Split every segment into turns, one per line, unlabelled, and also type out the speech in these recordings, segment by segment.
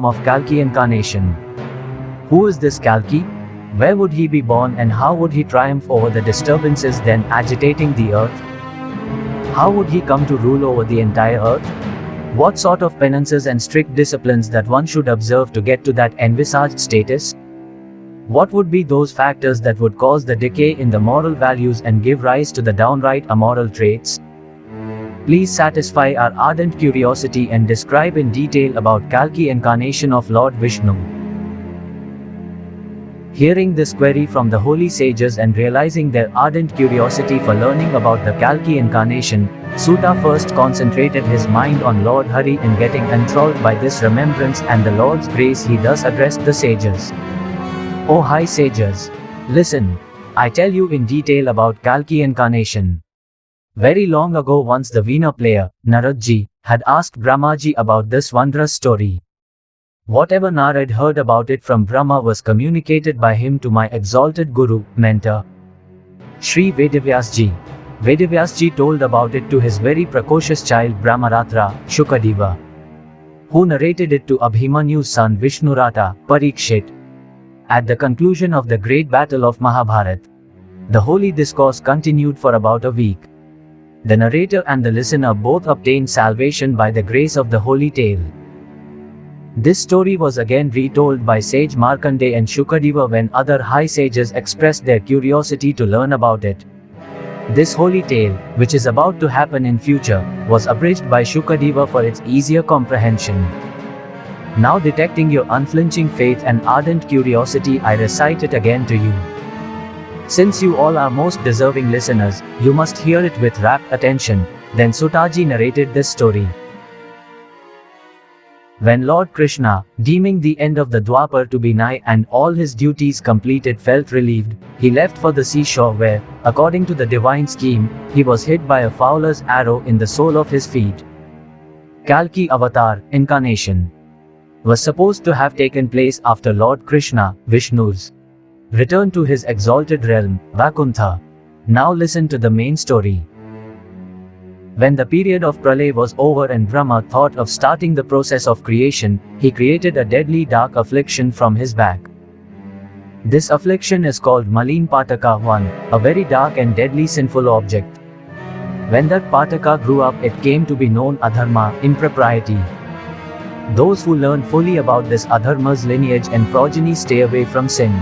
form of Kalki incarnation. Who is this Kalki? Where would he be born and how would he triumph over the disturbances then agitating the earth? How would he come to rule over the entire earth? What sort of penances and strict disciplines that one should observe to get to that envisaged status? What would be those factors that would cause the decay in the moral values and give rise to the downright immoral traits? Please satisfy our ardent curiosity and describe in detail about Kalki incarnation of Lord Vishnu. Hearing this query from the holy sages and realizing their ardent curiosity for learning about the Kalki incarnation, Suta first concentrated his mind on Lord Hari and getting enthralled by this remembrance and the Lord's grace he thus addressed the sages. O high sages! Listen! I tell you in detail about Kalki incarnation. Very long ago once the Veena player, Naradji, had asked Brahmaji about this wondrous story. Whatever Narad heard about it from Brahma was communicated by him to my exalted Guru, mentor, Sri Vedavyasji. Vedavyasji told about it to his very precocious child Brahmaratra, Shukadeva, who narrated it to Abhimanyu's son Vishnurata, Parikshit. At the conclusion of the great battle of Mahabharat, the holy discourse continued for about a week. The narrator and the listener both obtained salvation by the grace of the holy tale. This story was again retold by sage Markandeya and Shukadeva when other high sages expressed their curiosity to learn about it. This holy tale, which is about to happen in future, was abridged by Shukadeva for its easier comprehension. Now detecting your unflinching faith and ardent curiosity, I recite it again to you. Since you all are most deserving listeners, you must hear it with rapt attention. Then Sutaji narrated this story. When Lord Krishna, deeming the end of the Dwapar to be nigh and all his duties completed, felt relieved, he left for the seashore where, according to the divine scheme, he was hit by a fowler's arrow in the sole of his feet. Kalki Avatar, incarnation, was supposed to have taken place after Lord Krishna, Vishnu's return to his exalted realm, Vaikuntha. Now listen to the main story. When the period of Pralay was over and Brahma thought of starting the process of creation, he created a deadly dark affliction from his back. This affliction is called Malin Pataka 1, a very dark and deadly sinful object. When that Pataka grew up, it came to be known Adharma, impropriety. Those who learn fully about this Adharma's lineage and progeny stay away from sin.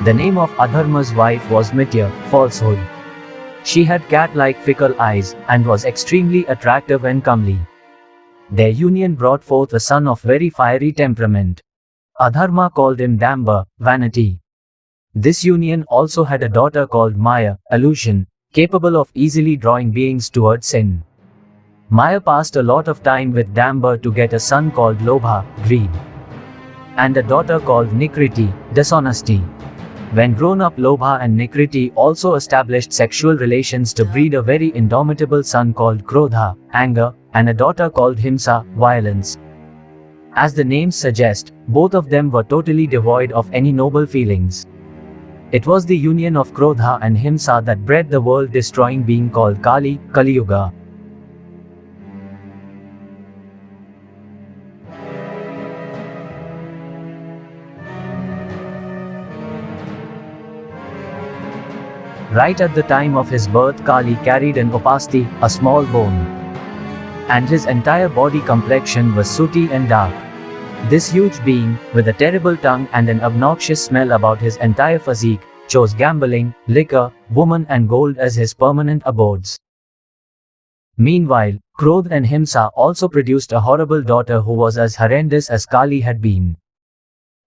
The name of Adharma's wife was Mithya, falsehood. She had cat-like fickle eyes, and was extremely attractive and comely. Their union brought forth a son of very fiery temperament. Adharma called him Damba, vanity. This union also had a daughter called Maya, illusion, capable of easily drawing beings toward sin. Maya passed a lot of time with Damba to get a son called Lobha, greed, and a daughter called Nikriti, dishonesty. When grown up, Lobha and Nikriti also established sexual relations to breed a very indomitable son called Krodha, anger, and a daughter called Himsa, violence. As the names suggest, both of them were totally devoid of any noble feelings. It was the union of Krodha and Himsa that bred the world-destroying being called Kali, Kalyuga. Right at the time of his birth, Kali carried an upasti, a small bone, and his entire body complexion was sooty and dark. This huge being, with a terrible tongue and an obnoxious smell about his entire physique, chose gambling, liquor, woman and gold as his permanent abodes. Meanwhile, Krodha and Himsa also produced a horrible daughter who was as horrendous as Kali had been.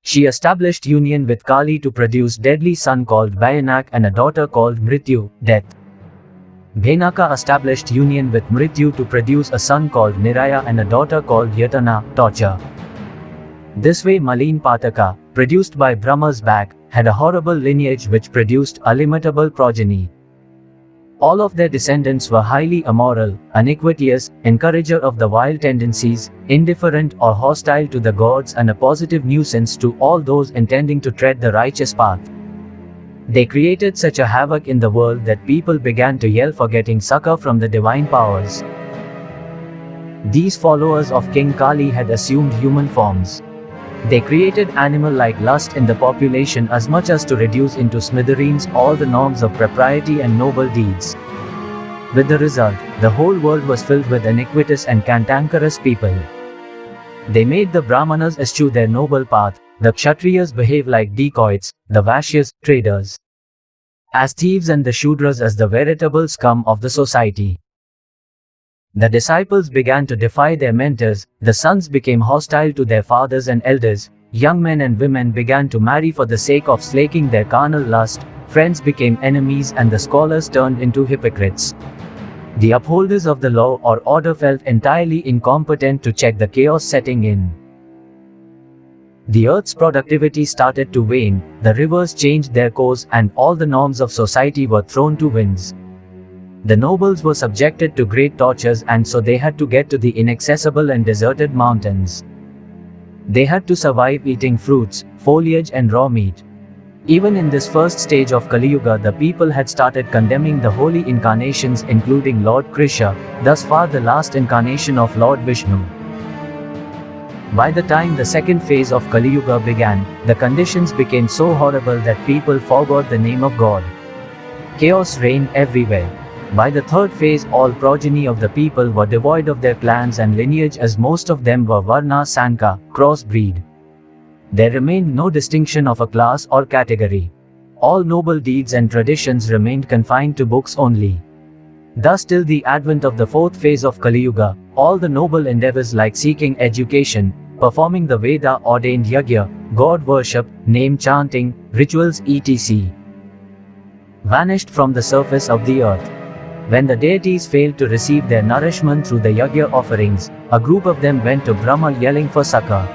She established union with Kali to produce deadly son called Bhayanak and a daughter called Mrityu, death. Bhayanaka established union with Mrityu to produce a son called Niraya and a daughter called Yatana, torture. This way Malin Pataka, produced by Brahma's back, had a horrible lineage which produced illimitable progeny. All of their descendants were highly immoral, iniquitous, encourager of the vile tendencies, indifferent or hostile to the gods and a positive nuisance to all those intending to tread the righteous path. They created such a havoc in the world that people began to yell for getting succor from the divine powers. These followers of King Kali had assumed human forms. They created animal-like lust in the population as much as to reduce into smithereens all the norms of propriety and noble deeds. With the result, the whole world was filled with iniquitous and cantankerous people. They made the Brahmanas eschew their noble path, the Kshatriyas behave like dacoits, the Vaishyas, traders, as thieves, and the Shudras as the veritable scum of the society. The disciples began to defy their mentors, the sons became hostile to their fathers and elders, young men and women began to marry for the sake of slaking their carnal lust, friends became enemies, and the scholars turned into hypocrites. The upholders of the law or order felt entirely incompetent to check the chaos setting in. The earth's productivity started to wane, the rivers changed their course, and all the norms of society were thrown to winds. The nobles were subjected to great tortures, and so they had to get to the inaccessible and deserted mountains. They had to survive eating fruits, foliage, and raw meat. Even in this first stage of Kalyuga, the people had started condemning the holy incarnations, including Lord Krishna, thus far the last incarnation of Lord Vishnu. By the time the second phase of Kalyuga began, the conditions became so horrible that people forgot the name of God. Chaos reigned everywhere. By the third phase, all progeny of the people were devoid of their clans and lineage, as most of them were Varna Sanka, crossbreed. There remained no distinction of a class or category. All noble deeds and traditions remained confined to books only. Thus, till the advent of the fourth phase of Kalyuga, all the noble endeavors like seeking education, performing the Veda-ordained yajna, god worship, name chanting, rituals etc. vanished from the surface of the earth. When the deities failed to receive their nourishment through the yajna offerings, a group of them went to Brahma yelling for succor.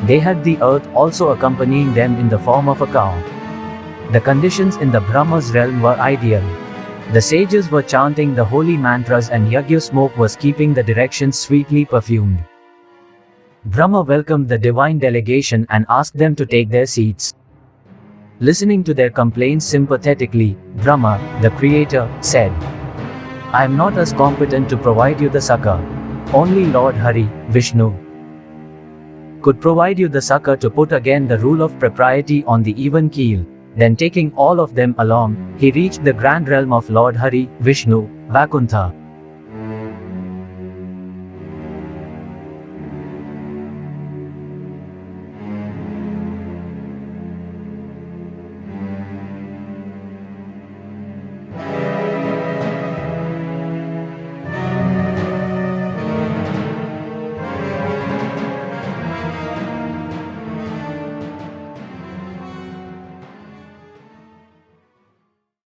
They had the earth also accompanying them in the form of a cow. The conditions in the Brahma's realm were ideal. The sages were chanting the holy mantras, and yajna smoke was keeping the directions sweetly perfumed. Brahma welcomed the divine delegation and asked them to take their seats. Listening to their complaints sympathetically, Brahma, the creator, said, "I am not as competent to provide you the succor. Only Lord Hari, Vishnu, could provide you the succor to put again the rule of propriety on the even keel." Then taking all of them along, he reached the grand realm of Lord Hari, Vishnu, Vaikuntha.